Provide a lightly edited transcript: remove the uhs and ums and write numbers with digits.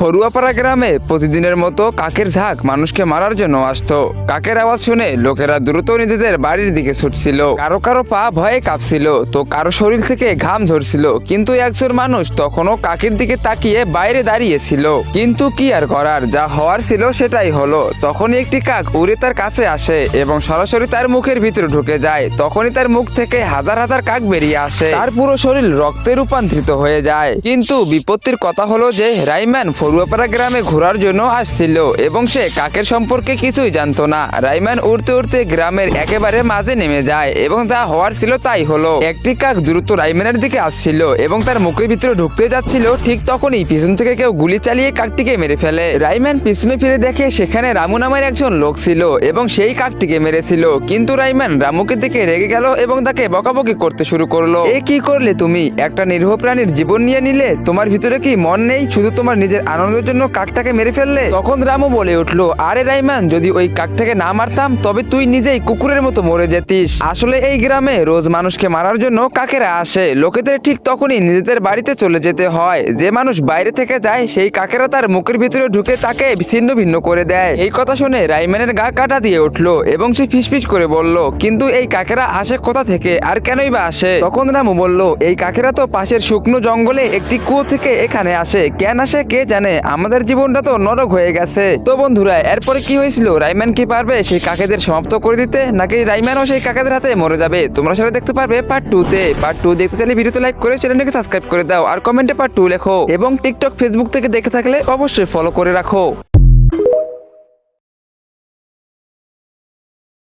ফরুয়াপাড়া গ্রামে প্রতিদিনের মতো কাকের ঝাঁক মানুষকে মারার জন্য আসতো। কাকের আওয়াজ শুনে লোকেরা দ্রুত নিজেদের বাড়ির দিকে ছুটছিল। কারো কারো পা ভয়ে কাঁপছিল, তো কারো শরীর থেকে ঘাম ঝরছিল। কিন্তু একজন মানুষ তখনও কাকের দিকে তাকিয়ে বাইরে দাঁড়িয়েছিল। কিন্তু কি আর করার, যা হওয়ার ছিল সেটাই হলো। তখনই একটি কাক উড়ে তার কাছে আসে এবং সরাসরি তার মুখের ভিতরে ঢুকে যায়। তখনই তার মুখ থেকে হাজার হাজার কাক বেরিয়ে আসে, তার পুরো শরীর রক্তে রূপান্তরিত হয়ে যায়। কিন্তু বিপত্তির কথা হলো যে রাইমান ফরুয়াপাড়া গ্রামে ঘোরার জন্য আসছিল এবং সে কাকের সম্পর্কে কিছুই জানতো না। রাইমান উড়তে উড়তে গ্রামের একেবারে মাঝে নেমে যায় এবং যা হওয়ার ছিল তাই হলো। একটি কাক দ্রুত রাইমানের দিকে আসছিল এবং তার মুখের ভিতরে ঢুকতে যাচ্ছিল। ঠিক তখনই পিছন থেকে কেউ গুলি চালিয়ে কাকটিকে মেরে ফেলে। রাইমান পিছনে ফিরে দেখে সেখানে রামু নামের একজন লোক ছিল এবং সেই কাকটিকে মেরেছিল। কিন্তু রাইমান রামুকে দেখে রেগে গেল এবং তাকে বকাবকি করতে শুরু করলো। এ কি করলে তুমি? একটা নিরীহ প্রাণীর জীবন নিয়ে নিলে? তোমার ভিতরে কি মন নেই? শুধু তোমার নিজের আনন্দের জন্য কাকটাকে মেরে ফেললে? তখন রামু বলে উঠলো, আরে রাইমান, যদি ওই কাকটাকে না মারতাম তবে তুই নিজেই কুকুরের মতো মরে যেতিস। আসলে এই গ্রামে রোজ মানুষকে মারার জন্য কাকেরা আসে। লোকেদের ঠিক তখনই নিজেদের বাড়িতে চলে যেতে হয়। যে মানুষ বাইরে থেকে যায় সেই কাকেরা তার মুখের ভিতরে ঢুকে তাকে ছিন্ন ভিন্ন করে দেয়। এই কথা শুনে রাইমানের গা কাটা দিয়ে উঠলো এবং সে ফিসফিস করে বলল, কিন্তু এই কাকেরা আসে কোথা থেকে আর কেনই বা আসে? তখন রামু বলল, এই কাকেরা তো পাশের শুকনো জঙ্গলে একটি কুয়ো থেকে এখানে আসে। কেন আসে কে জানে, আমাদের জীবনটা তো নরক হয়ে গেছে। তো বন্ধুরা, এরপরে কি হয়েছিল? রাইমান কি পারবে সেই কাকেদের সমাপ্ত করে দিতে, নাকি রাইমানও সেই কাকেদের হাতে মরে যাবে? তোমরা সেটা দেখতে পারবে পার্ট 2 তে। পার্ট 2 দেখতে চাইলে ভিডিওতে লাইক করে চ্যানেলটাকে সাবস্ক্রাইব করে দাও আর কমেন্টে পার্ট 2 লেখো। এবং টিকটক ফেসবুক থেকে দেখে থাকলে অবশ্যই ফলো করে রাখো।